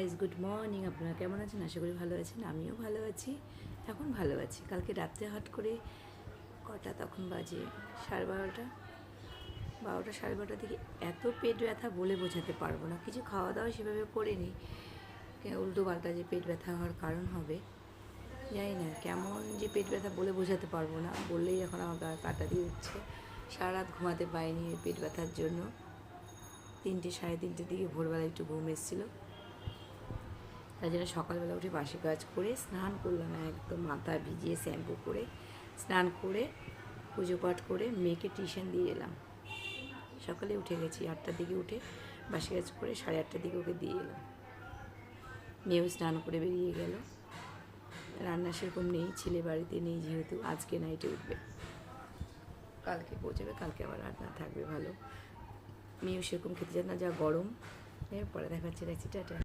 Guys, good morning. আপনারা কেমন আছেন? আশা করি ভালো আছেন। আমিও ভালো আছি, এখন ভালো আছি। কালকে রাত্রে হট করে কটা তখন বাজে 12:30, 12টা 12:30 দিকে এত পেট ব্যথা বলে বোঝাতে পারবো না। কিছু খাওয়া দাওয়া সেভাবে করিনি, উল্টো পাল্টা যে পেট ব্যথা হওয়ার কারণ হবে জানি না। কেমন যে পেট ব্যথা বলে বোঝাতে পারবো না, বললেই এখন আমার গা কাটা দিয়ে উঠছে। সারা রাত ঘুমাতে পারিনি এই পেট ব্যথার জন্য। 3টে 3:30 দিকে ভোরবেলা একটু ঘুম এসেছিলো, তাই জন্য সকালবেলা উঠে বাসি কাজ করে স্নান করলাম, একদম মাথা ভিজিয়ে শ্যাম্পু করে স্নান করে পুজো পাঠ করে মেয়েকে টিউশন দিয়ে এলাম। সকালে উঠে গেছি 8টার দিকে, উঠে বাসি কাজ করে 8:30 দিকে ওকে দিয়ে এলাম। মেয়েও স্নান করে বেরিয়ে গেল। রান্না সেরকম নেই, ছেলে বাড়িতে নেই যেহেতু, আজকে নাইটে উঠবে, কালকে পৌঁছাবে, কালকে আবার রান্না থাকবে ভালো। মেয়েও সেরকম খেতে চায় না, যা গরম। এরপরে দেখাচ্ছি, টাটা।